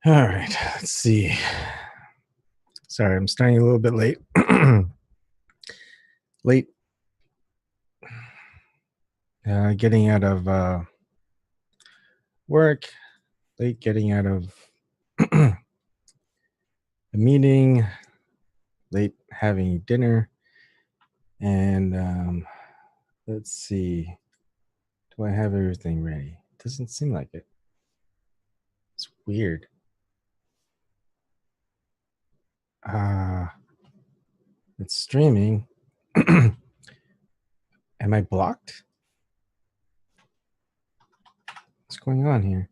All right, let's see. Sorry, I'm starting a little bit late. Late getting out of work, late getting out of a meeting, late having dinner. And let's see. Do I have everything ready? Doesn't seem like it. It's weird. It's streaming. Am I blocked? What's going on here?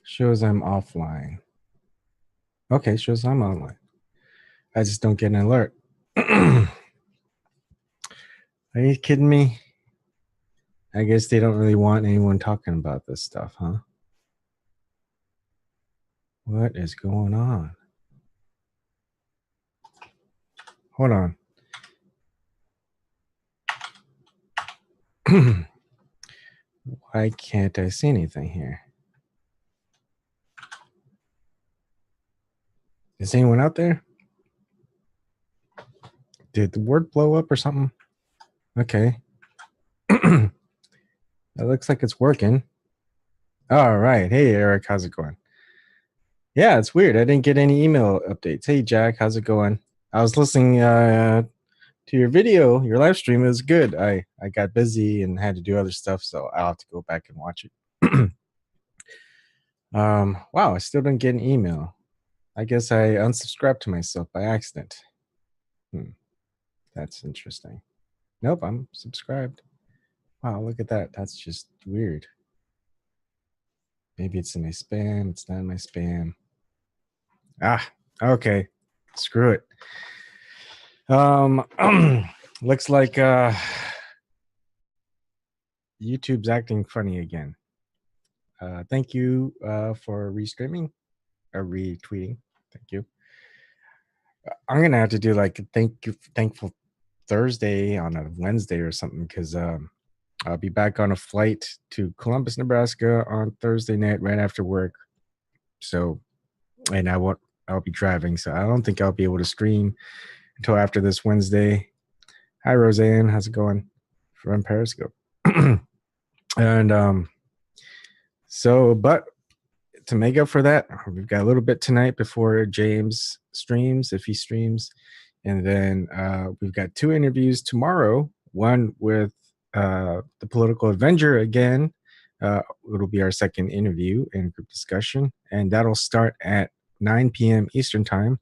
Shows I'm offline. Okay, shows I'm online. I just don't get an alert. Are you kidding me? I guess they don't really want anyone talking about this stuff, huh? What is going on? Hold on. Why can't I see anything here? Is anyone out there? Did the word blow up or something? Okay. It looks like it's working. All right. Hey, Eric, how's it going? Yeah, it's weird. I didn't get any email updates. Hey, Jack, how's it going? I was listening to your video. Your live stream is good. I got busy and had to do other stuff, so I'll have to go back and watch it. Wow, I still didn't get an email. I guess I unsubscribed to myself by accident. That's interesting. Nope, I'm subscribed. Wow, look at that. That's just weird. Maybe it's in my spam. It's not in my spam. Ah, okay. Screw it. Looks like YouTube's acting funny again. Thank you for restreaming or retweeting. Thank you. I'm gonna have to do like thankful Thursday on a Wednesday or something, because I'll be back on a flight to Columbus, Nebraska on Thursday night right after work. So, and I'll be driving, so I don't think I'll be able to stream until after this Wednesday. Hi, Roseanne. How's it going? From Periscope. And so, but to make up for that, we've got a little bit tonight before James streams, if he streams. And then we've got 2 interviews tomorrow, one with the Political Avenger again. It'll be our second interview and group discussion, and that'll start at 9 p.m. Eastern time.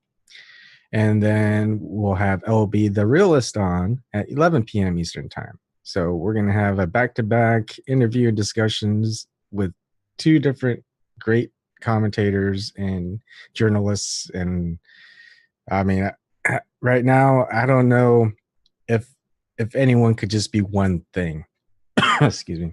And then we'll have LB the Realist on at 11 p.m. Eastern time. So we're going to have a back-to-back interview and discussions with 2 different great commentators and journalists. And I mean, right now, I don't know if anyone could just be one thing. Excuse me.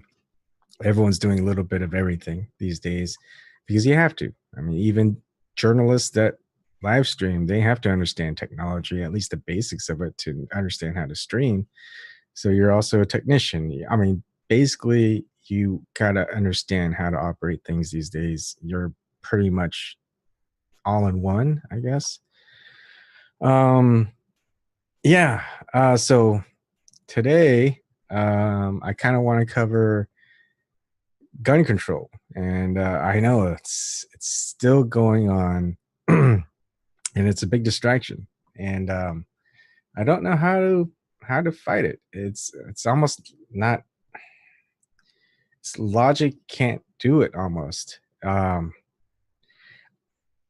Everyone's doing a little bit of everything these days because you have to. I mean, even journalists that live stream, they have to understand technology, at least the basics of it, to understand how to stream. So you're also a technician. I mean, basically, you gotta understand how to operate things these days. You're pretty much all in one, I guess. Yeah. So today, I kind of want to cover gun control, and I know it's still going on, and it's a big distraction. And I don't know how to fight it. It's almost not. It's logic can't do it almost.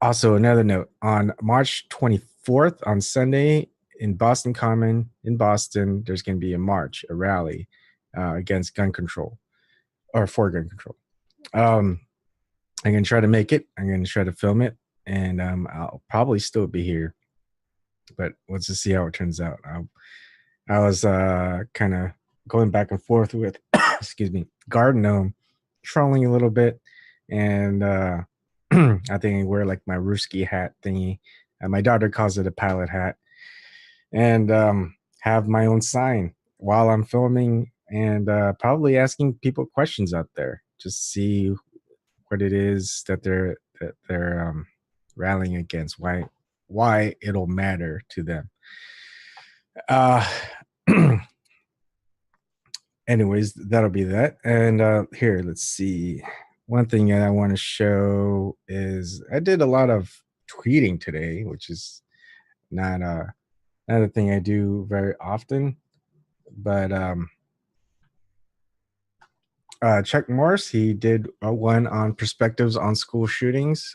Also, another note, on March 24th, on Sunday, in Boston Common in Boston, there's going to be a march, a rally against gun control, or for gun control. I'm going to try to make it. I'm going to try to film it, and I'll probably still be here. But let's just see how it turns out. I was kind of going back and forth with, excuse me, Garden Gnome, trolling a little bit, and I think I wear like my Ruski hat thingy. My daughter calls it a pilot hat, and have my own sign while I'm filming, and probably asking people questions out there. Just see what it is that they're rallying against, why it'll matter to them. Anyways, that'll be that. And here, let's see. One thing that I want to show is I did a lot of tweeting today, which is not a thing I do very often. But Chuck Morris, he did one on perspectives on school shootings.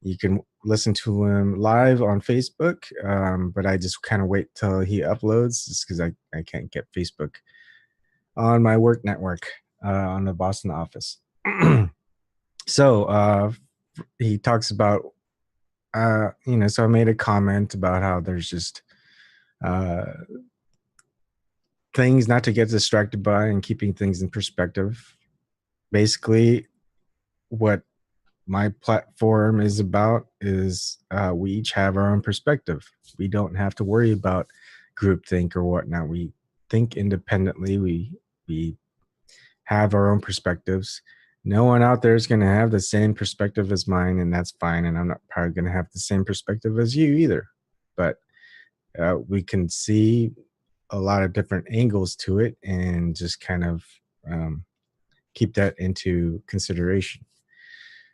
You can listen to him live on Facebook, but I just kind of wait till he uploads just because I can't get Facebook on my work network on the Boston office. So he talks about, so I made a comment about how there's just things not to get distracted by and keeping things in perspective. Basically, what my platform is about is we each have our own perspective. We don't have to worry about groupthink or whatnot. We think independently. We have our own perspectives. No one out there is going to have the same perspective as mine, and that's fine. And I'm not probably going to have the same perspective as you either. But we can see a lot of different angles to it and just kind of keep that into consideration.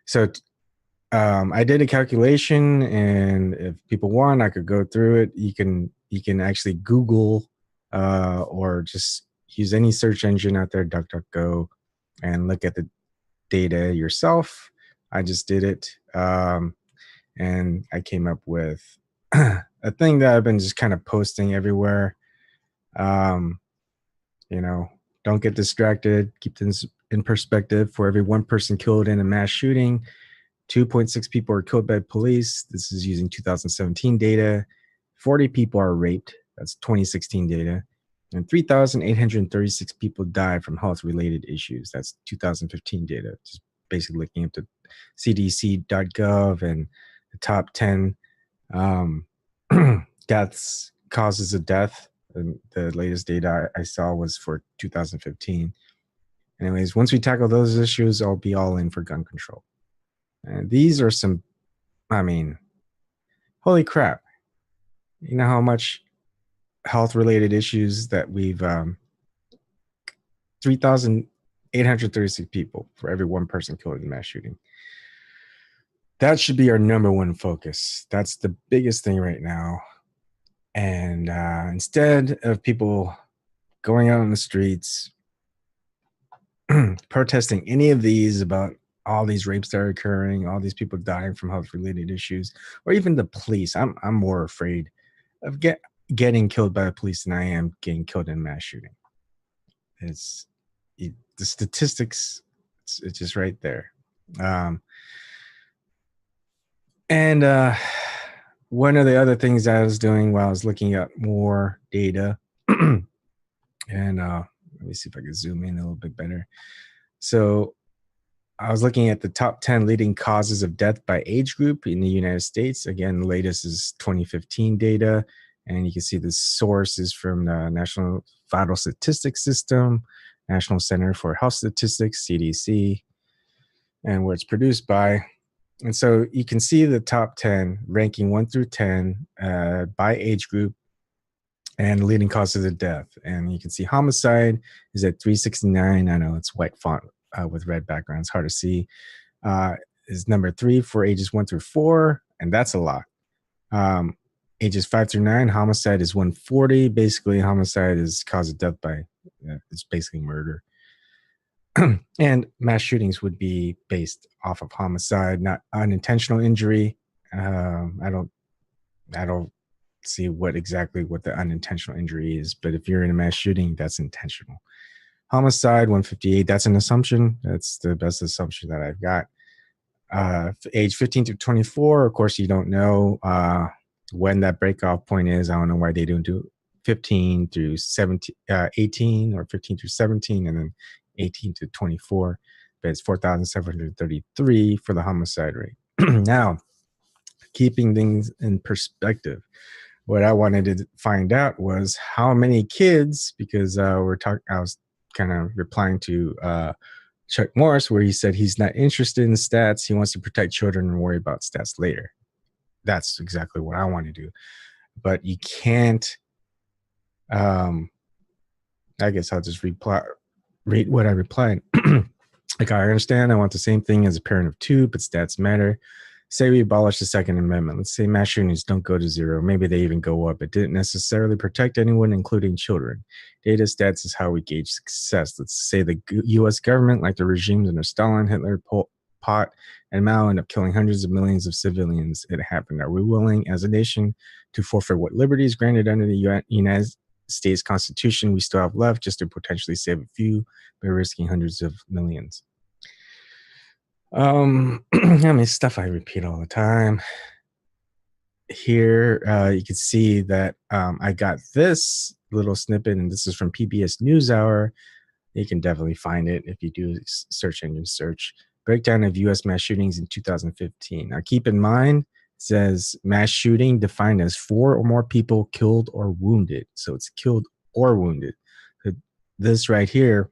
So I did a calculation, and if people want, I could go through it. You can actually Google or just use any search engine out there, DuckDuckGo, and look at the data yourself. I just did it, and I came up with a thing that I've been just kind of posting everywhere. Don't get distracted. Keep things in perspective. For every one person killed in a mass shooting, 2.6 people are killed by police. This is using 2017 data. 40 people are raped. That's 2016 data. And 3,836 people died from health-related issues. That's 2015 data. Just basically looking at the CDC.gov and the top 10 causes of death. And the latest data I saw was for 2015. Anyways, once we tackle those issues, I'll be all in for gun control. And these are some, holy crap. You know how much health-related issues that we've 3,836 people for every one person killed in mass shooting. That should be our number one focus. That's the biggest thing right now. And instead of people going out on the streets protesting any of these about all these rapes that are occurring, all these people dying from health-related issues, or even the police, I'm more afraid of getting killed by the police than I am getting killed in mass shooting. The statistics, it's just right there. And one of the other things I was doing while I was looking at more data, and let me see if I can zoom in a little bit better. So I was looking at the top 10 leading causes of death by age group in the United States. Again, the latest is 2015 data. And you can see the source is from the National Vital Statistics System, National Center for Health Statistics, CDC, and where it's produced by. And so you can see the top 10 ranking 1 through 10 by age group and leading causes of death. And you can see homicide is at 369. I know it's white font with red background. It's hard to see. Is number 3 for ages 1 through 4, and that's a lot. Ages 5 through 9, homicide is 140. Basically, homicide is cause of death by, it's basically murder. And mass shootings would be based off of homicide, not unintentional injury. I don't see what the unintentional injury is, but if you're in a mass shooting, that's intentional. Homicide, 158, that's an assumption. That's the best assumption that I've got. Age 15 to 24, of course, you don't know when that breakoff point is. I don't know why they don't do 15 through 17, 18 or 15 through 17, and then 18 to 24. But it's 4,733 for the homicide rate. Now, keeping things in perspective, what I wanted to find out was how many kids, because I was kind of replying to Chuck Morris, where he said he's not interested in stats. He wants to protect children and worry about stats later. That's exactly what I want to do. But you can't. I guess I'll just read what I replied. Like, I understand. I want the same thing as a parent of two, but stats matter. Say we abolish the Second Amendment. Let's say mass shootings don't go to zero. Maybe they even go up. It didn't necessarily protect anyone, including children. Data stats is how we gauge success. Let's say the U.S. government, like the regimes under Stalin, Hitler, Pot, and Mao, end up killing hundreds of millions of civilians. It happened. Are we willing, as a nation, to forfeit what liberties granted under the United States Constitution we still have left, just to potentially save a few by risking hundreds of millions? I mean, stuff I repeat all the time. Here, you can see that I got this little snippet, and this is from PBS NewsHour. You can definitely find it if you do search engine search. Breakdown of U.S. mass shootings in 2015. Now, keep in mind, it says mass shooting defined as 4 or more people killed or wounded. So it's killed or wounded. This right here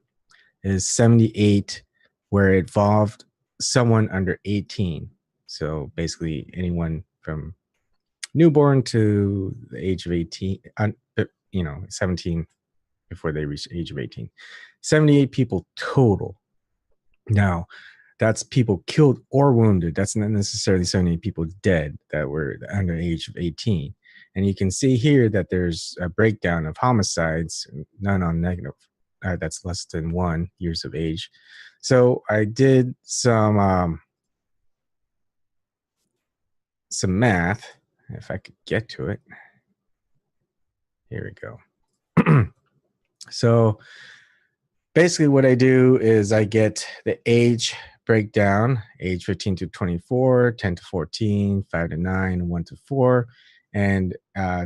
is 78, where it involved someone under 18. So basically anyone from newborn to the age of 18, 17 before they reach the age of 18. 78 people total. Now, that's people killed or wounded. That's not necessarily 78 people dead that were under the age of 18. And you can see here that there's a breakdown of homicides, none on negative. That's less than 1 years of age. So I did some math, if I could get to it. Here we go. So basically what I do is I get the age breakdown, age 15 to 24, 10 to 14, 5 to 9, 1 to 4. And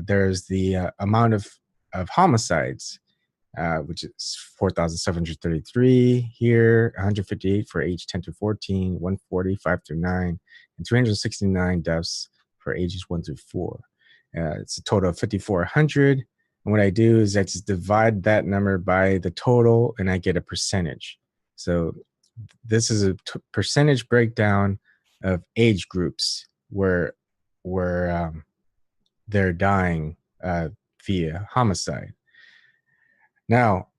there's the amount of homicides, which is 4,733 here, 158 for age 10 to 14, 140, 5 through 9, and 369 deaths for ages 1 through 4. It's a total of 5,400. And what I do is I just divide that number by the total, and I get a percentage. So this is a percentage breakdown of age groups where they're dying via homicide. Now,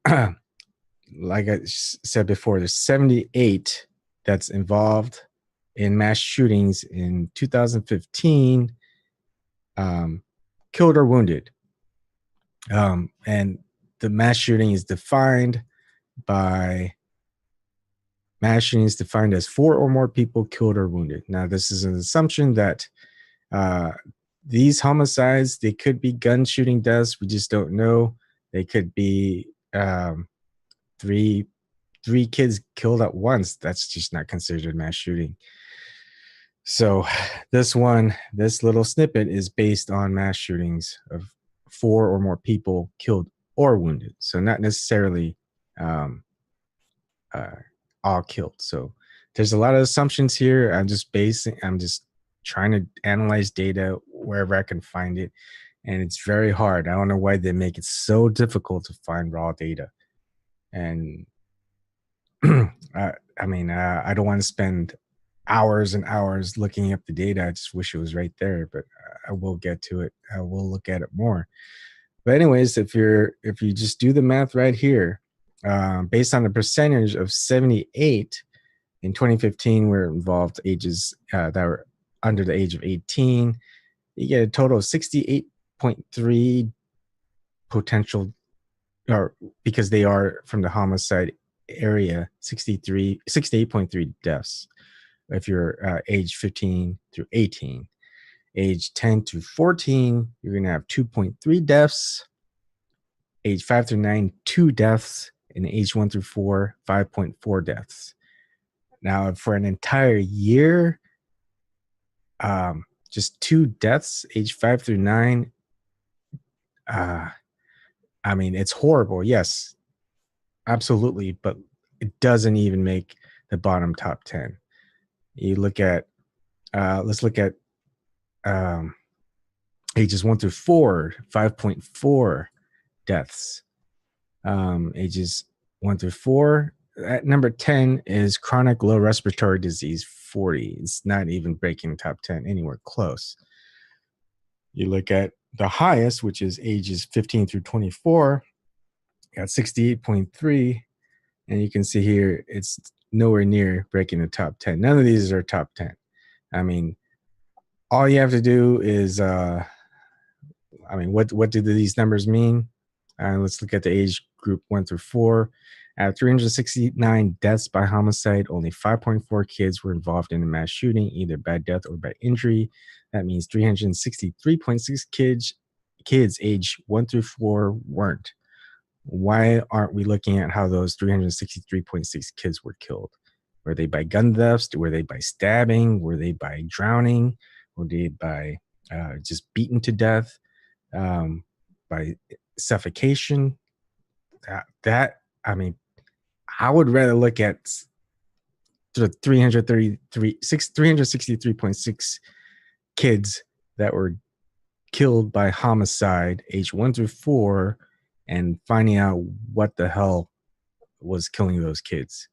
like I said before, there's 78 that's involved in mass shootings in 2015, killed or wounded. And the mass shooting is defined as 4 or more people killed or wounded. Now, this is an assumption that these homicides, they could be gun shooting deaths. We just don't know. They could be three kids killed at once. That's just not considered mass shooting. So this little snippet is based on mass shootings of 4 or more people killed or wounded. So not necessarily all killed. So there's a lot of assumptions here. I'm just trying to analyze data wherever I can find it. And it's very hard. I don't know why they make it so difficult to find raw data. And I don't want to spend hours and hours looking up the data. I just wish it was right there, but I will get to it. I will look at it more. But anyways, if you just do the math right here, based on the percentage of 78 in 2015 were involved ages that were under the age of 18, you get a total of 68.3 potential, or because they are from the homicide area, 68.3 deaths if you're age 15 through 18. Age 10 to 14, you're going to have 2.3 deaths. Age 5 through 9, 2 deaths. And age 1 through 4, 5.4 deaths. Now, for an entire year, just 2 deaths, age 5 through 9. I mean, it's horrible. Yes, absolutely. But it doesn't even make the bottom top 10. You look at, let's look at ages 1 through 4, 5.4 deaths. Ages 1 through 4, At number 10 is chronic low respiratory disease, 40. It's not even breaking the top 10 anywhere close. You look at the highest, which is ages 15 through 24, got 68.3. And you can see here, it's nowhere near breaking the top 10. None of these are top 10. I mean, all you have to do is, what do these numbers mean? Let's look at the age group 1 through 4. Out of 369 deaths by homicide, only 5.4 kids were involved in a mass shooting, either by death or by injury. That means 363.6 kids age 1 through 4 weren't. Why aren't we looking at how those 363.6 kids were killed? Were they by gun thefts? Were they by stabbing? Were they by drowning? Were they by just beaten to death? By suffocation? I would rather look at the 363.6 kids that were killed by homicide, age 1 through 4, and finding out what the hell was killing those kids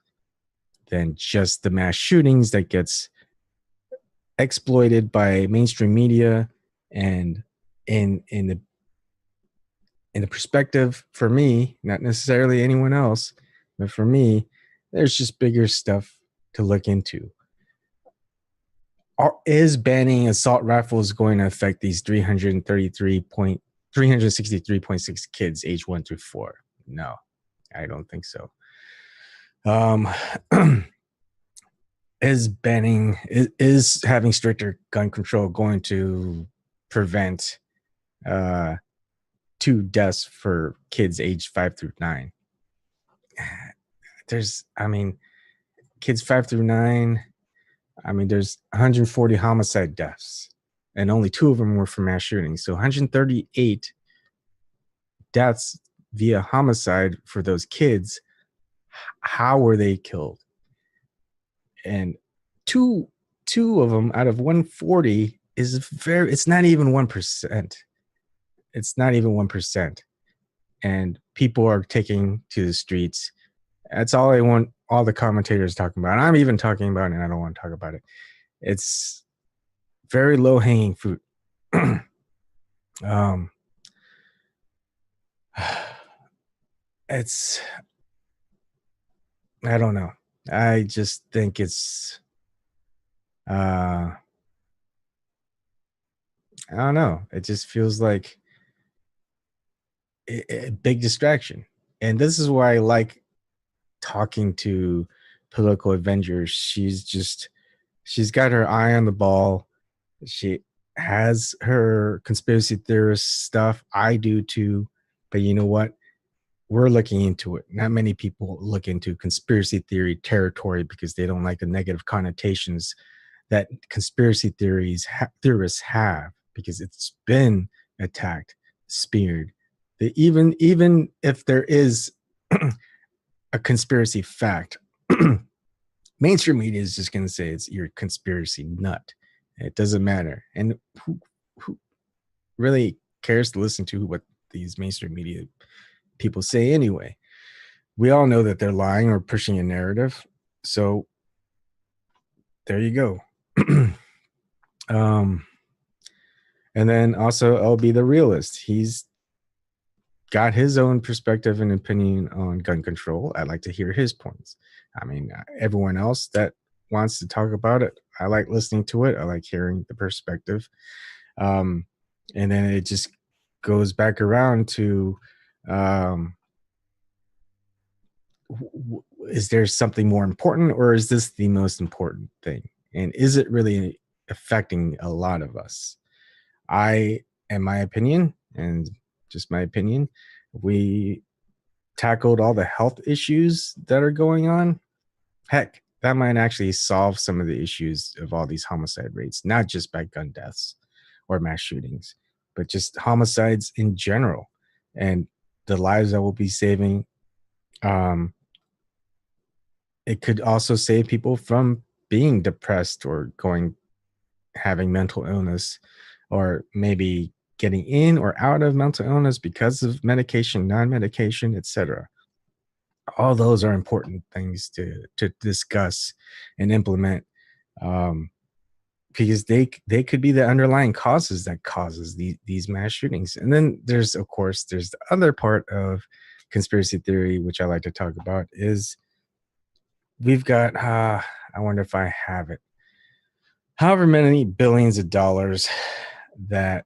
than just the mass shootings that gets exploited by mainstream media. And in the perspective, for me, not necessarily anyone else, but for me, there's just bigger stuff to look into. Is banning assault rifles going to affect these 363.6 kids age 1 through 4? No, I don't think so. Is having stricter gun control going to prevent 2 deaths for kids aged 5 through 9? Kids 5 through 9, there's 140 homicide deaths, and only 2 of them were from mass shootings. So 138 deaths via homicide for those kids. How were they killed? And two of them out of 140 it's not even 1%. It's not even 1%. And people are taking to the streets. That's all I want all the commentators talking about. I'm even talking about it, and I don't want to talk about it. It's very low-hanging fruit. It's, I don't know. I just think it's, I don't know. It just feels like a big distraction. And this is why I like talking to political Avengers. She's got her eye on the ball. She has her conspiracy theorist stuff. I do too. But you know what? We're looking into it. Not many people look into conspiracy theory territory because they don't like the negative connotations that conspiracy theorists have, because it's been attacked, speared. Even if there is a conspiracy fact, mainstream media is just going to say you're a conspiracy nut. It doesn't matter. And who really cares to listen to what these mainstream media people say anyway? We all know that they're lying or pushing a narrative. So there you go. And then also I'll be the realist. He's got his own perspective and opinion on gun control. I'd like to hear his points. Everyone else that wants to talk about it, I like listening to it. I like hearing the perspective. And then it just goes back around to, is there something more important, or is this the most important thing? And is it really affecting a lot of us? In my opinion, and just my opinion, we tackled all the health issues that are going on. Heck, that might actually solve some of the issues of all these homicide rates, not just by gun deaths or mass shootings, but just homicides in general, and the lives that we'll be saving. It could also save people from being depressed or having mental illness, or maybe getting in or out of mental illness because of medication, non-medication, etc. all those are important things to discuss and implement, because they could be the underlying causes that causes these mass shootings. And then there's, of course, there's the other part of conspiracy theory, which I like to talk about, is we've got I wonder if I have it, however many billions of dollars that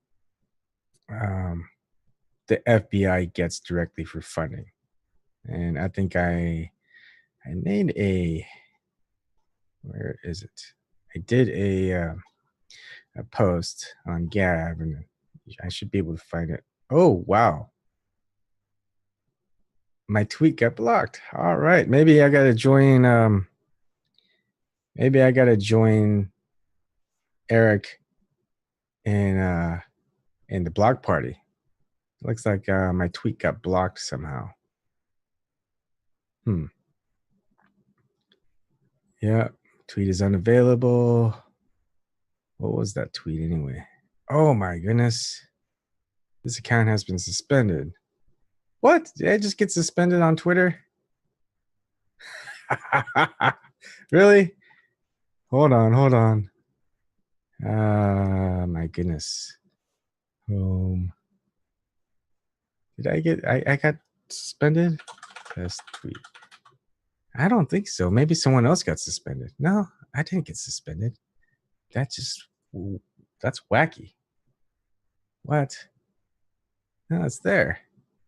the FBI gets directly for funding. And I think I made where is it? I did a post on Gab, and I should be able to find it. Oh, wow. My tweet got blocked. All right. Maybe I got to join. Maybe I got to join Eric in the block party. Looks like my tweet got blocked somehow. Yeah. Tweet is unavailable. What was that tweet anyway? Oh my goodness. This account has been suspended. What? Did I just get suspended on Twitter? Really? Hold on. My goodness. Did I got suspended? Best tweet. I don't think so. Maybe someone else got suspended. No, I didn't get suspended. That's wacky. What? No, it's there.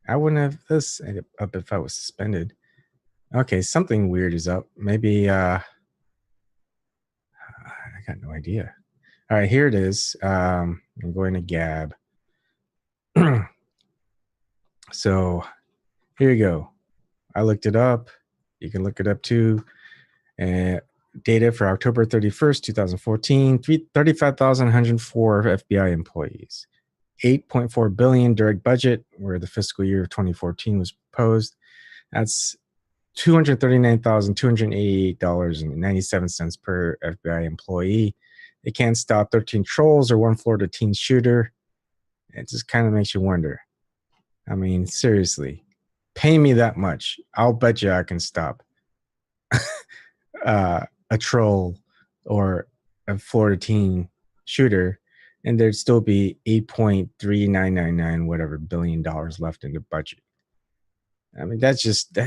I wouldn't have this up if I was suspended. Okay, something weird is up. Maybe I got no idea. All right, here it is. I'm going to Gab. So here you go. I looked it up. You can look it up too. Data for October 31st, 2014, 35,104 FBI employees. 8.4 billion direct budget, where the fiscal year of 2014 was proposed. That's $239,288.97 per FBI employee. They can't stop 13 trolls or one Florida teen shooter. It just kind of makes you wonder. I mean, seriously, pay me that much. I'll bet you I can stop a troll or a Florida teen shooter, and there'd still be $8.3999 whatever billion left in the budget. I mean, that's just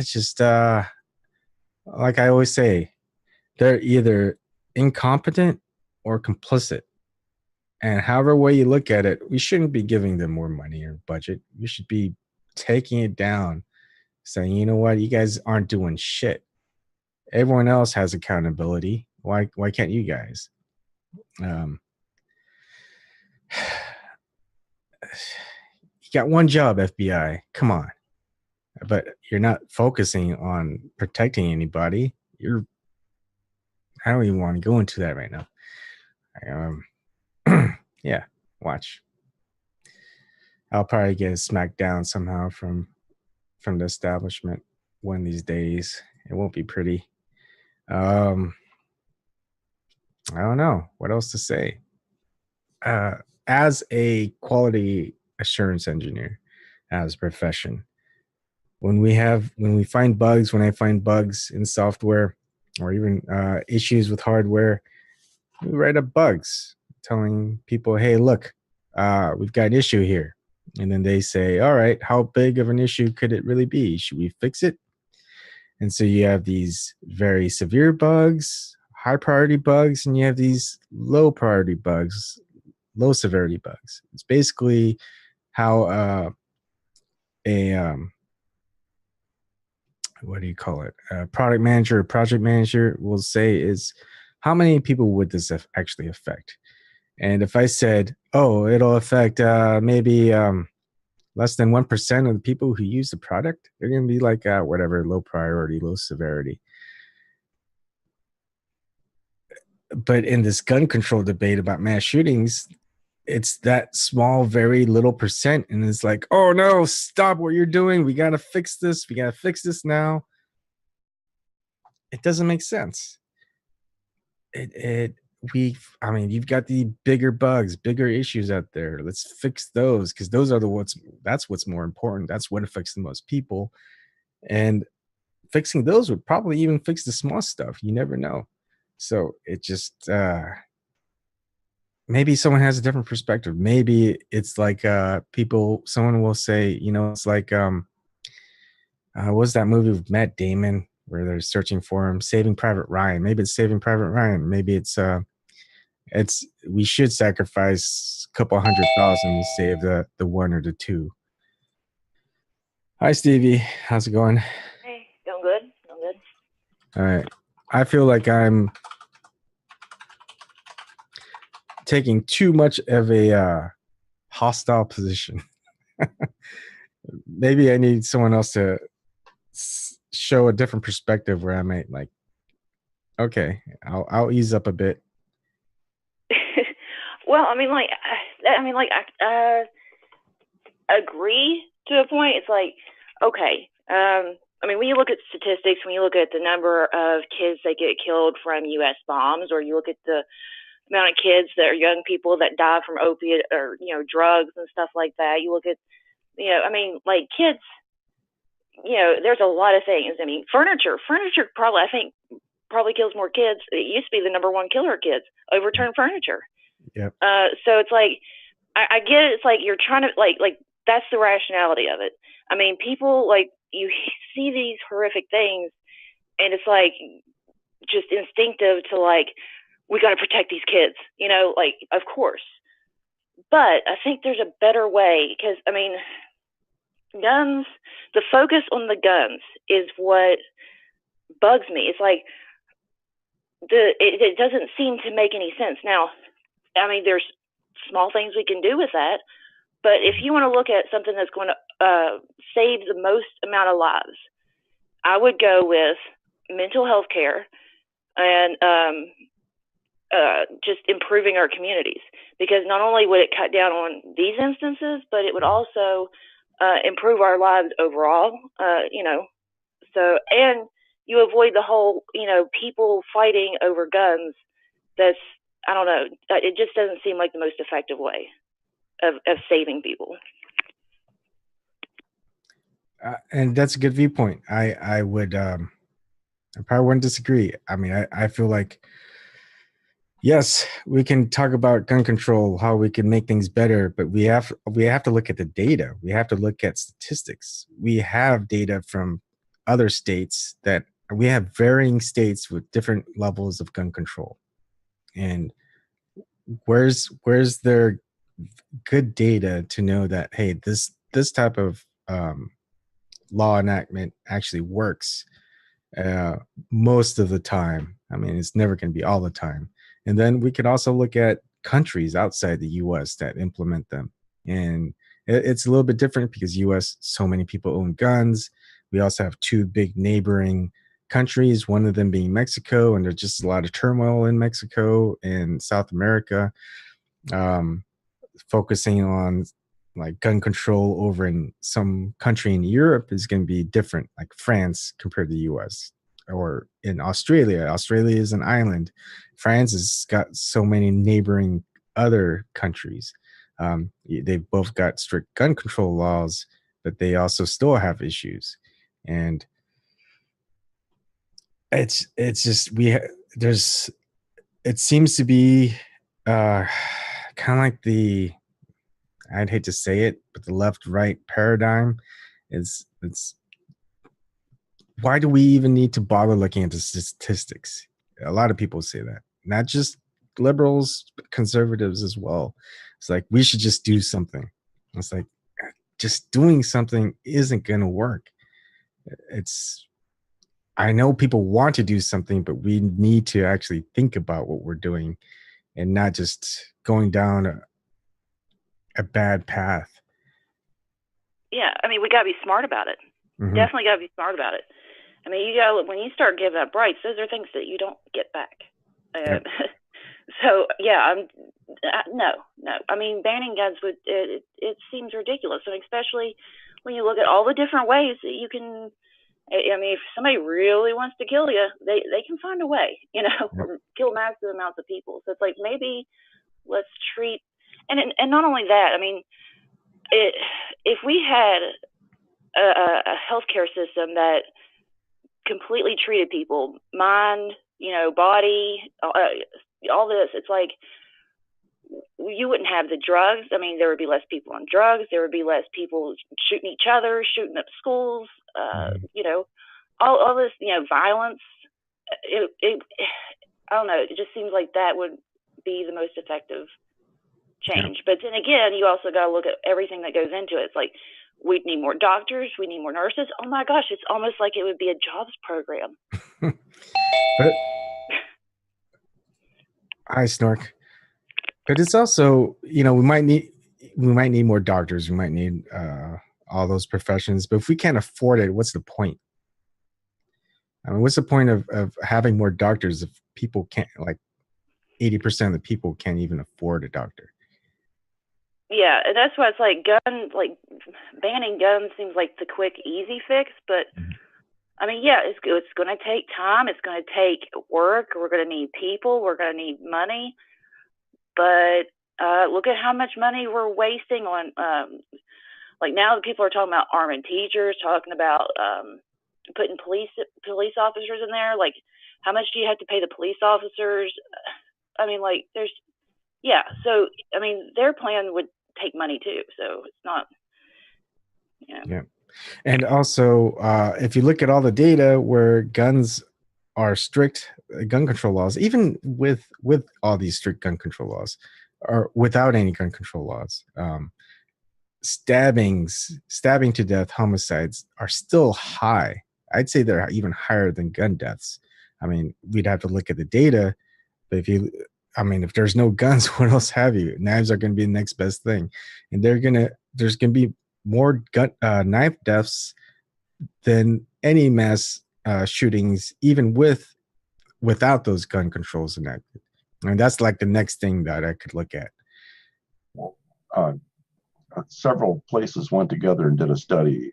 like I always say, they're either incompetent or complicit. And however way you look at it, we shouldn't be giving them more money or budget. We should be taking it down, saying, you know what, you guys aren't doing shit. Everyone else has accountability. Why can't you guys? You got one job, FBI. Come on. But you're not focusing on protecting anybody. I don't even want to go into that right now. Yeah, watch. I'll probably get smacked down somehow from the establishment one of these days. It won't be pretty. I don't know what else to say. As a quality assurance engineer, as a profession, when I find bugs in software or even issues with hardware, we write up bugs telling people, hey, look, we've got an issue here. And then they say, all right, how big of an issue could it really be? Should we fix it? And so you have these very severe bugs, high priority bugs, and you have these low priority bugs, low severity bugs. It's basically how what do you call it? A product manager or project manager will say is, how many people would this actually affect? And if I said, oh, it'll affect maybe less than 1% of the people who use the product, they're going to be like, whatever, low priority, low severity. But in this gun control debate about mass shootings, it's that small, very little percent. And it's like, oh no, stop what you're doing. We got to fix this. We got to fix this now. It doesn't make sense. I mean, you've got the bigger bugs, bigger issues out there. Let's fix those, because that's what's more important. That's what affects the most people. And fixing those would probably even fix the small stuff. You never know. So it just maybe someone has a different perspective. Maybe it's like someone will say, it's like what's that movie with Matt Damon where they're searching for him, Saving Private Ryan. Maybe it's Saving Private Ryan. Maybe it's we should sacrifice a couple 100,000 to save the one or the two. Hi Stevie, how's it going? Hey, doing good. Doing good. All right. I feel like I'm taking too much of a hostile position. Maybe I need someone else to show a different perspective where I might like, okay, I'll ease up a bit. Well, I agree to a point. It's like, okay. When you look at statistics, when you look at the number of kids that get killed from U.S. bombs, or you look at the amount of kids that are young people that die from opiate or, drugs and stuff like that, you look at, kids, there's a lot of things. Furniture probably kills more kids. It used to be the number one killer of kids, overturned furniture. Yep. So it's like, I get it. It's like you're trying to like that's the rationality of it. People, like, you see these horrific things and it's like just instinctive to like, we got to protect these kids, of course. But I think there's a better way, because guns, the focus on the guns is what bugs me. It's like it doesn't seem to make any sense. Now, there's small things we can do with that, but if you want to look at something that's going to save the most amount of lives, I would go with mental health care and just improving our communities, because not only would it cut down on these instances, but it would also improve our lives overall. So, and you avoid the whole, people fighting over guns. That's, I don't know. It just doesn't seem like the most effective way of saving people. And that's a good viewpoint. I would, I probably wouldn't disagree. I feel like, yes, we can talk about gun control, how we can make things better, but we have to look at the data. We have to look at statistics. We have data from other states that we have varying states with different levels of gun control. And where's their good data to know that, hey, this type of law enactment actually works most of the time. It's never going to be all the time. And then we could also look at countries outside the US that implement them. And it's a little bit different because US, so many people own guns. We also have two big neighboring countries, one of them being Mexico, and there's just a lot of turmoil in Mexico and South America, focusing on like gun control over in some country in Europe is going to be different, like France compared to the US. Or in Australia. Australia is an island. France has got so many neighboring other countries. They've both got strict gun control laws, but they also still have issues. And it's just it seems to be kind of like I'd hate to say it, but the left-right paradigm it's why do we even need to bother looking at the statistics? A lot of people say that, not just liberals, but conservatives as well. It's like, we should just do something. It's like, just doing something isn't going to work. I know people want to do something, but we need to actually think about what we're doing and not just going down a bad path. Yeah, we got to be smart about it. Mm-hmm. Definitely got to be smart about it. You got, when you start giving up rights, those are things that you don't get back. Yep. So yeah, no. Banning guns it seems ridiculous, and especially when you look at all the different ways that you can. If somebody really wants to kill you, they can find a way, or kill massive amounts of people. So it's like, maybe let's treat, and not only that. If we had a healthcare system that completely treated people, mind, body, all this. It's like you wouldn't have the drugs. I mean, there would be less people on drugs. There would be less people shooting each other, shooting up schools. All this, violence. I don't know. It just seems like that would be the most effective change. Yeah. But then again, you also got to look at everything that goes into it. It's like we need more doctors, we need more nurses. Oh my gosh, it's almost like it would be a jobs program. But I snork. But it's also, we might need more doctors. We might need all those professions. But if we can't afford it, what's the point? I mean, what's the point of having more doctors if people can't, like 80% of the people can't even afford a doctor? Yeah, and that's why it's like banning guns seems like the quick, easy fix. But I mean, yeah, it's going to take time. It's going to take work. We're going to need people. We're going to need money. But look at how much money we're wasting on. Like now, people are talking about arming teachers, talking about putting police officers in there. Like, how much do you have to pay the police officers? I mean, like, so I mean, their plan would take money too. So it's not, Yeah, and also, if you look at all the data where guns are strict gun control laws, even with all these strict gun control laws, or without any gun control laws, stabbing to death, homicides are still high. I'd say they're even higher than gun deaths. I mean, we'd have to look at the data, but if there's no guns, what else have you? Knives are going to be the next best thing, and there's going to be more knife deaths than any mass shootings, even without those gun controls enacted. And that's like the next thing that I could look at. Well, several places went together and did a study.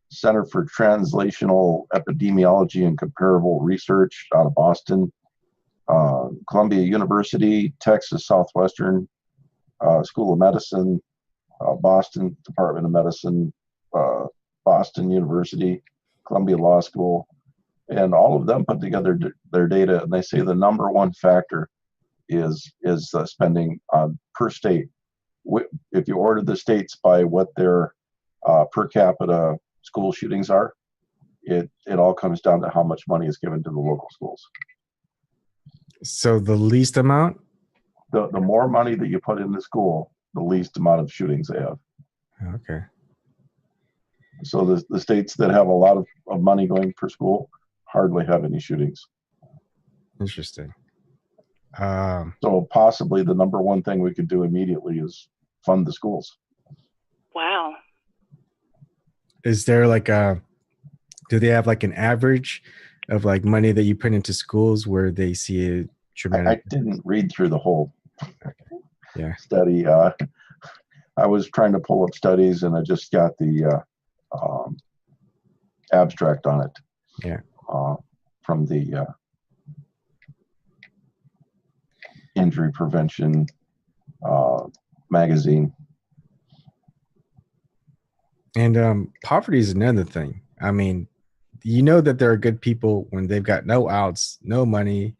Center for Translational Epidemiology and Comparable Research out of Boston, Columbia University, Texas Southwestern School of Medicine, Boston Department of Medicine, Boston University, Columbia Law School, and all of them put together their data, and they say the number one factor is spending per state. If you order the states by what their per capita school shootings are, it all comes down to how much money is given to the local schools. So the least amount? The more money that you put in the school, the least amount of shootings they have. Okay. So the states that have a lot of money going per school hardly have any shootings. Interesting. So possibly the number one thing we could do immediately is fund the schools. Wow. Is there do they have like an average of like money that you put into schools where they see a dramatic? I didn't read through the whole study. I was trying to pull up studies and I just got the abstract on it. Yeah. From the Injury Prevention magazine. And poverty is another thing. I mean, that there are good people when they've got no outs, no money,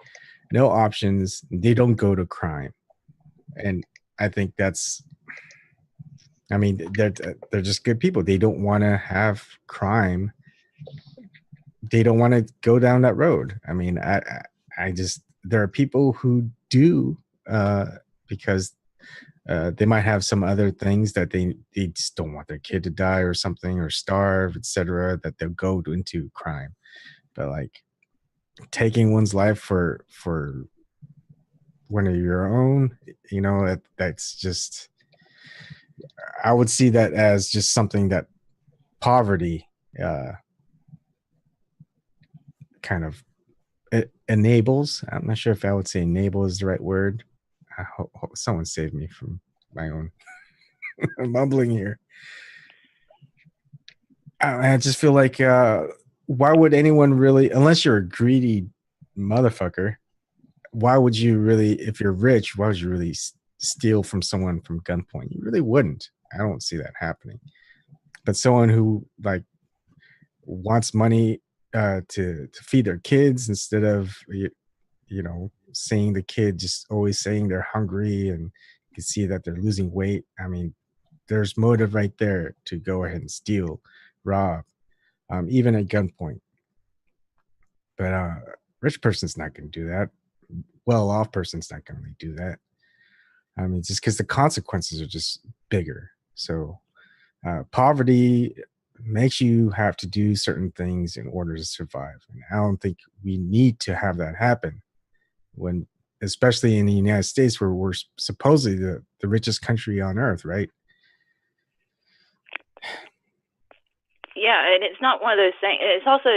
no options. They don't go to crime, and I think that's. I mean, they're just good people. They don't want to have crime. They don't want to go down that road. I mean, I just there are people who do because they might have some other things that they just don't want their kid to die or something or starve, etc. That they'll go into crime. But like taking one's life for one of your own, that's just. I would see that as just something that poverty kind of enables. I'm not sure if I would say enable is the right word. I hope someone save me from my own mumbling here. I just feel like why would anyone really, unless you're a greedy motherfucker, why would you really, if you're rich, why would you really steal from someone from gunpoint? You really wouldn't. I don't see that happening. But someone who like wants money to feed their kids instead of seeing the kid just always saying they're hungry, and you can see that they're losing weight. I mean, there's motive right there to go ahead and steal, rob, even at gunpoint. But rich person's not going to do that. Well-off person's not going to do that. I mean, just because the consequences are just bigger. So poverty makes you have to do certain things in order to survive. And I don't think we need to have that happen, when, especially in the United States, where we're supposedly the richest country on earth, right? Yeah, and it's not one of those things. It's also,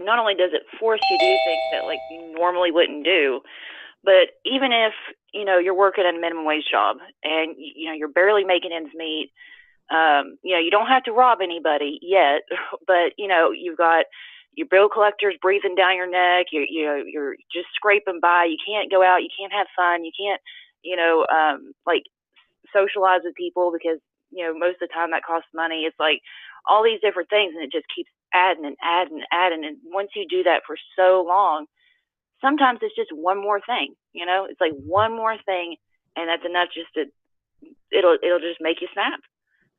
not only does it force you to do things that like you normally wouldn't do, but even if, you're working at a minimum wage job and, you're barely making ends meet, you don't have to rob anybody yet, but, you've got your bill collectors breathing down your neck. You're just scraping by. You can't go out. You can't have fun. You can't, like socialize with people because, most of the time that costs money. It's like all these different things, and it just keeps adding and adding and adding. And once you do that for so long, sometimes it's just one more thing, it's like one more thing, and that's enough just to, it'll just make you snap.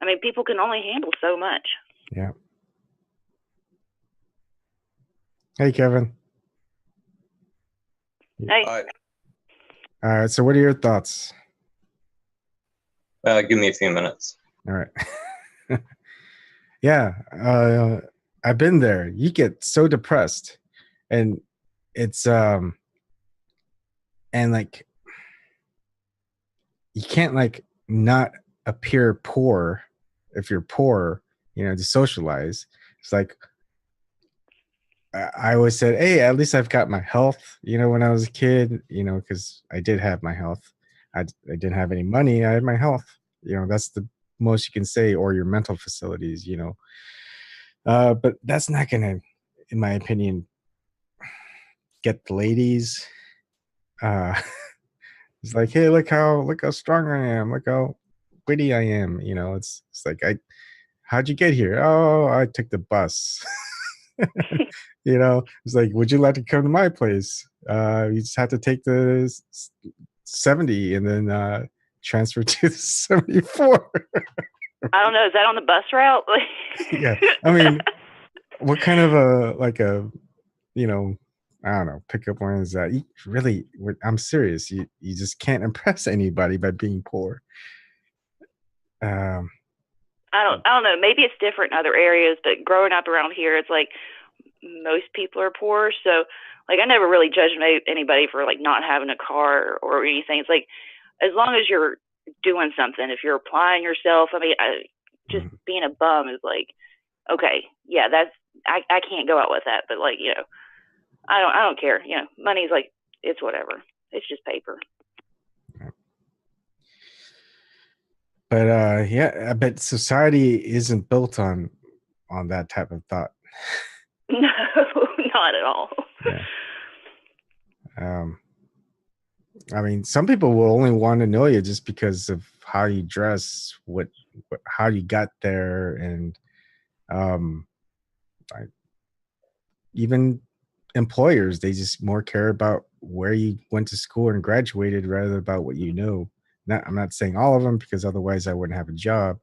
I mean, people can only handle so much. Yeah. Hey, Kevin. Hey. All right. So what are your thoughts? Give me a few minutes. All right. Yeah. I've been there. You get so depressed, and it's, and like, you can't like not appear poor if you're poor, to socialize. It's like, I always said, hey, at least I've got my health, when I was a kid, because I did have my health. I didn't have any money. I had my health. That's the most you can say, or your mental facilities, but that's not going to, in my opinion, get the ladies. It's like, hey, look how strong I am. Look how witty I am. It's like, how'd you get here? Oh, I took the bus. It's like, would you like to come to my place? You just have to take the 70 and then transfer to the 74. I don't know. Is that on the bus route? Yeah. I mean, what kind of I don't know, pickup line is that? Really, I'm serious. You just can't impress anybody by being poor. I don't know. Maybe it's different in other areas, but growing up around here, it's like most people are poor. So like, I never really judged anybody for like not having a car or anything. It's like, as long as you're doing something, if you're applying yourself, I mean, just being a bum is like, okay, yeah, that's, I can't go out with that, but like, I don't care. Money's like, it's whatever. It's just paper. But yeah, I bet society isn't built on that type of thought. No, not at all. Yeah. I mean, some people will only want to know you just because of how you dress, how you got there, and even employers, they just more care about where you went to school and graduated rather than about what you know. I'm not saying all of them, because otherwise I wouldn't have a job,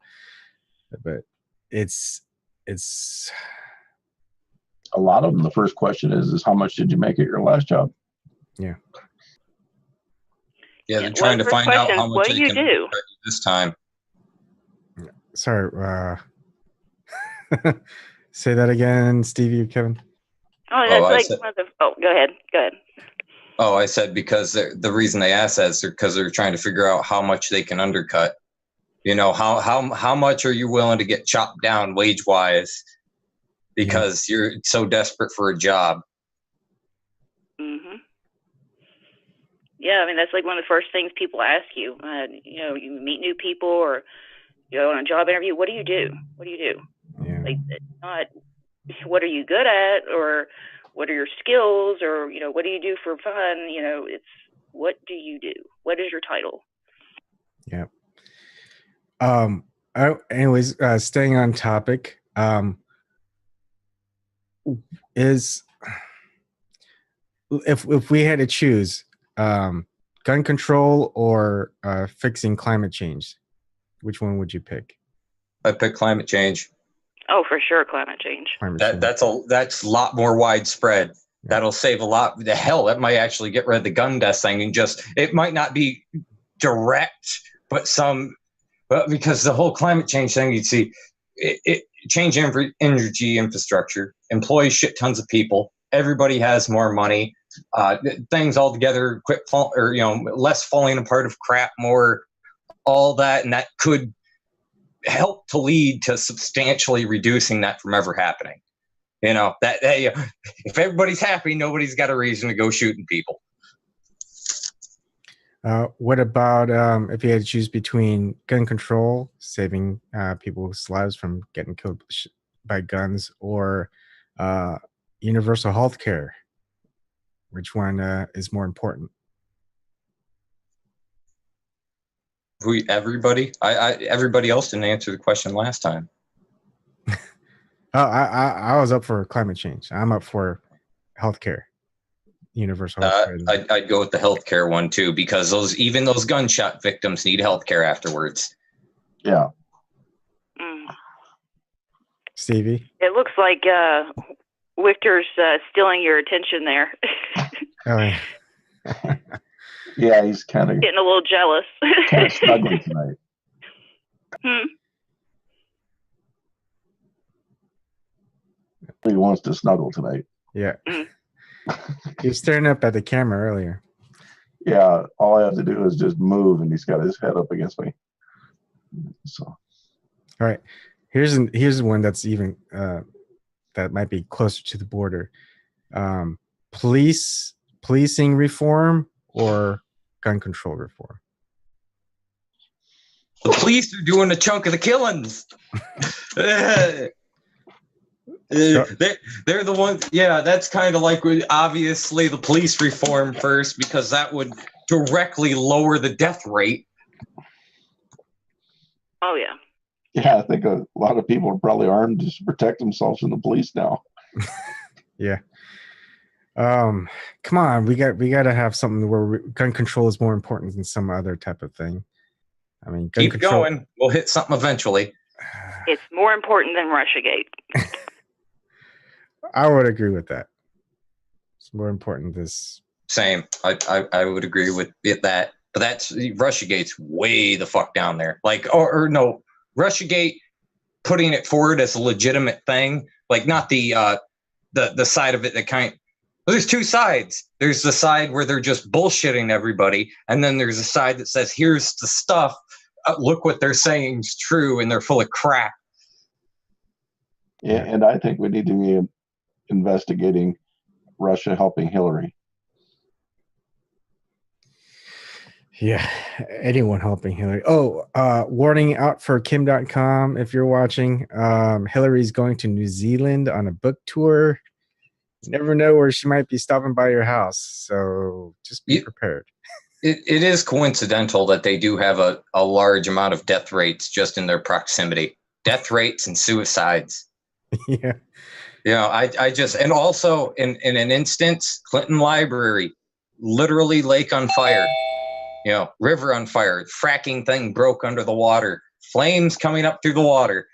but it's a lot of them. The first question is how much did you make at your last job? Yeah. Yeah, they're trying to find out how much what do you do this time. Sorry. Say that again, Stevie or Kevin. Oh, that's go ahead. Oh, I said because the reason they ask that is because they're trying to figure out how much they can undercut. How much are you willing to get chopped down wage wise because you're so desperate for a job? Mm-hmm. Yeah, I mean, that's like one of the first things people ask you. You meet new people or you go on a job interview. What do you do? Yeah. Like, it's not what are you good at or what are your skills or what do you do for fun? It's what do you do? What is your title? Yeah. Anyways, staying on topic. is if we had to choose gun control or fixing climate change, which one would you pick? I pick climate change. Oh, for sure, climate change. That's a lot more widespread. Yeah. That'll save a lot. The hell, that might actually get rid of the gun death thing, and it might not be direct, but because the whole climate change thing, you'd see it change energy infrastructure, employ shit tons of people. Everybody has more money. Things altogether less falling apart of crap, more all that, and that could help to lead to substantially reducing that from ever happening. If everybody's happy, nobody's got a reason to go shooting people. What about if you had to choose between gun control, saving people's lives from getting killed by guns, or universal health care? Which one is more important? Everybody? Everybody else didn't answer the question last time. I was up for climate change. I'm up for healthcare, universal healthcare. I'd go with the healthcare one too, because those gunshot victims need healthcare afterwards. Yeah. Stevie? It looks like Victor's stealing your attention there. Oh, yeah. Yeah, he's kind of getting a little jealous. Kind of snuggling tonight. He wants to snuggle tonight. Yeah. He was staring up at the camera earlier. Yeah, all I have to do is just move, and he's got his head up against me. So, all right, here's one that's even that might be closer to the border. Policing reform or gun control reform? The police are doing a chunk of the killings. They're the ones. Yeah, that's kind of like obviously the police reform first, because that would directly lower the death rate. Oh yeah. Yeah, I think a lot of people are probably armed to protect themselves from the police now. Yeah. Come on, we got to have something where gun control is more important than some other type of thing. I mean, gun keep control, going. We'll hit something eventually. It's more important than Russiagate. I would agree with that. It's more important this. Same. I would agree with that. But that's Russiagate's way the fuck down there. Like, or no, Russiagate putting it forward as a legitimate thing, like not the side of it that kind. Well, there's two sides. There's the side where they're just bullshitting everybody, and then there's a side that says, "Here's the stuff. Look what they're saying is true," and they're full of crap. Yeah, and I think we need to be investigating Russia helping Hillary. Yeah, anyone helping Hillary. Oh, warning out for Kim.com if you're watching. Hillary's going to New Zealand on a book tour. You never know where she might be stopping by your house, so just be prepared. It is coincidental that they do have a large amount of death rates just in their proximity. Death rates and suicides. Yeah. I just, and also in an instance, Clinton Library, literally lake on fire. River on fire, fracking thing broke under the water, flames coming up through the water.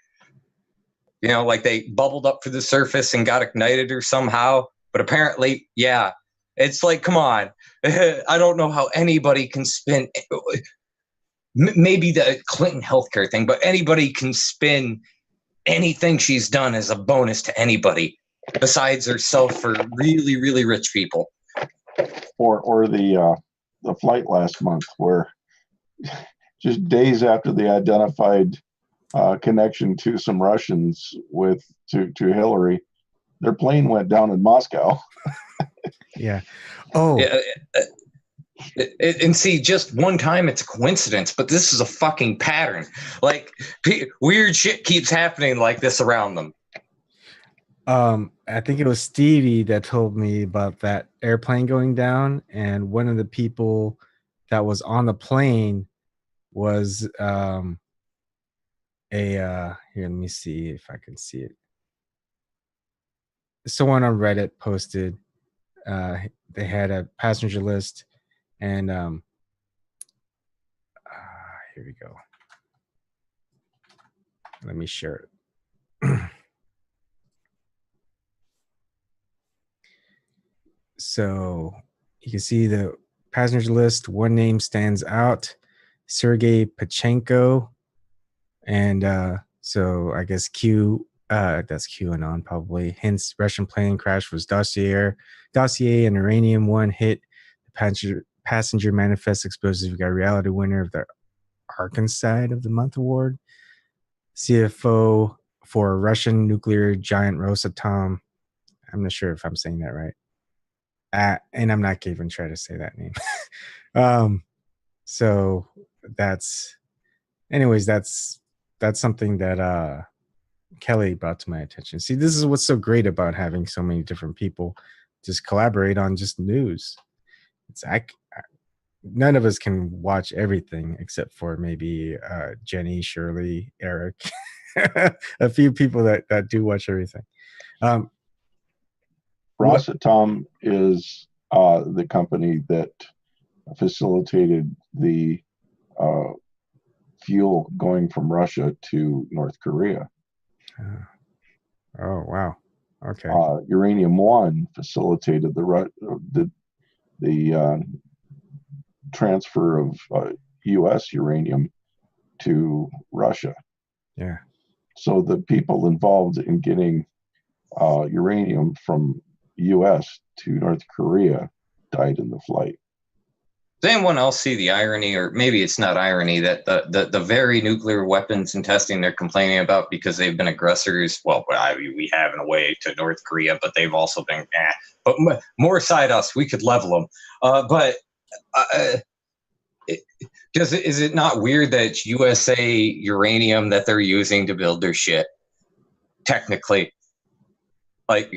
Like they bubbled up to the surface and got ignited or somehow. But apparently, yeah, it's like, come on. I don't know how anybody can spin, maybe the Clinton healthcare thing, but anybody can spin anything she's done as a bonus to anybody besides herself for really, really rich people. Or the flight last month where just days after they identified connection to some Russians to Hillary, their plane went down in Moscow. Yeah. Oh. Yeah, and see, just one time it's a coincidence, but this is a fucking pattern. Like weird shit keeps happening like this around them. I think it was Stevie that told me about that airplane going down, and one of the people that was on the plane was here, let me see if I can see it. someone on Reddit posted. They had a passenger list, and here we go. Let me share it. So you can see the passenger list. One name stands out, Sergei Pachenko, and so I guess that's QAnon probably. Hence, Russian plane crash was dossier and Iranian one hit. The passenger manifest explosive. We got reality winner of the Arkansas of the Month award. CFO for Russian nuclear giant Rosatom. I'm not sure if I'm saying that right. And I'm not even trying to say that name. So that's something that Kelly brought to my attention. See, this is what's so great about having so many different people just collaborate on just news. It's none of us can watch everything except for maybe Jenny, Shirley, Eric, a few people that do watch everything. Rosatom is the company that facilitated the fuel going from Russia to North Korea. Oh wow! Okay. Uranium One facilitated the transfer of U.S. uranium to Russia. Yeah. So the people involved in getting uranium from U.S. to North Korea died in the flight. Does anyone else see the irony, or maybe it's not irony, that the very nuclear weapons and testing they're complaining about because they've been aggressors? Well, we have in a way to North Korea, but they've also been, but more side us, we could level them. Is it not weird that it's USA uranium that they're using to build their shit? Technically, like,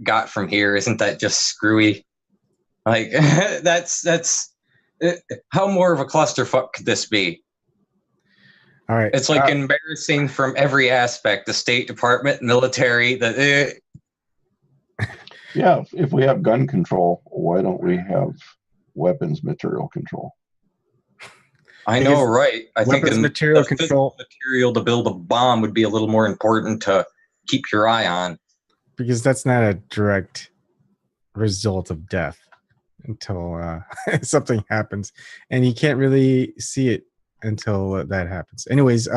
got from here, isn't that just screwy? Like, that's how more of a clusterfuck could this be? All right, it's like embarrassing from every aspect. The State Department, military, Yeah, if we have gun control, why don't we have weapons material control? I know, right? I think material control material to build a bomb would be a little more important to keep your eye on, because that's not a direct result of death until something happens, and you can't really see it until that happens. Anyways,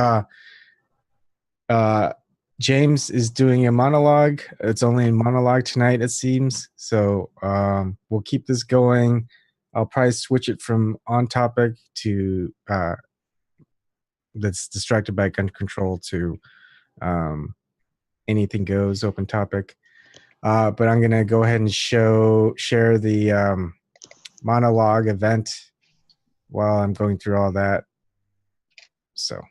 James is doing a monologue. It's only a monologue tonight, it seems. So we'll keep this going. I'll probably switch it from on topic to that's distracted by gun control to anything goes, open topic. But I'm gonna go ahead and share the monologue event while I'm going through all that. So.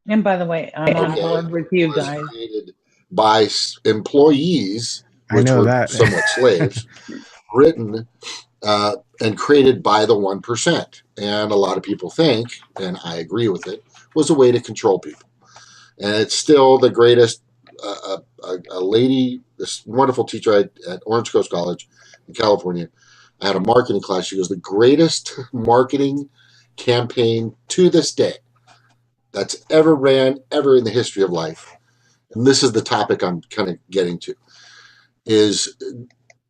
And by the way, I'm on board with you guys. Created by employees, which I know were that. somewhat slaves, written and created by the 1%. And a lot of people think, and I agree with it, was a way to control people. And it's still the greatest. A lady, this wonderful teacher at Orange Coast College in California, I had a marketing class. She goes, the greatest marketing campaign to this day that's ever ran, ever in the history of life, and this is the topic I'm kind of getting to, is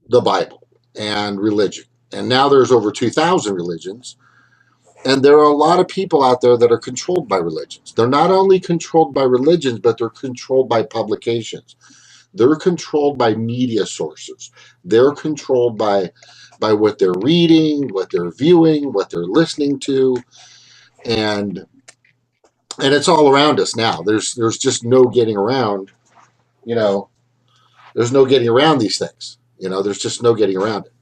the Bible and religion. And now there's over 2,000 religions, and there are a lot of people out there that are controlled by religions. They're not only controlled by religions, but they're controlled by publications. They're controlled by media sources. They're controlled by what they're reading, what they're viewing, what they're listening to, and it's all around us now. There's just no getting around, there's no getting around these things. There's just no getting around it.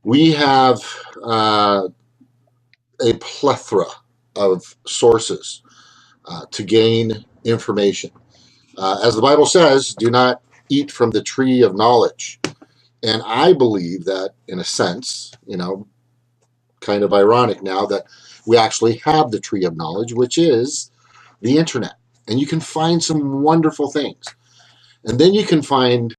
We have a plethora of sources to gain information. As the Bible says, do not eat from the tree of knowledge. And I believe that, in a sense, kind of ironic now that we actually have the tree of knowledge, which is the internet. And you can find some wonderful things. And then you can find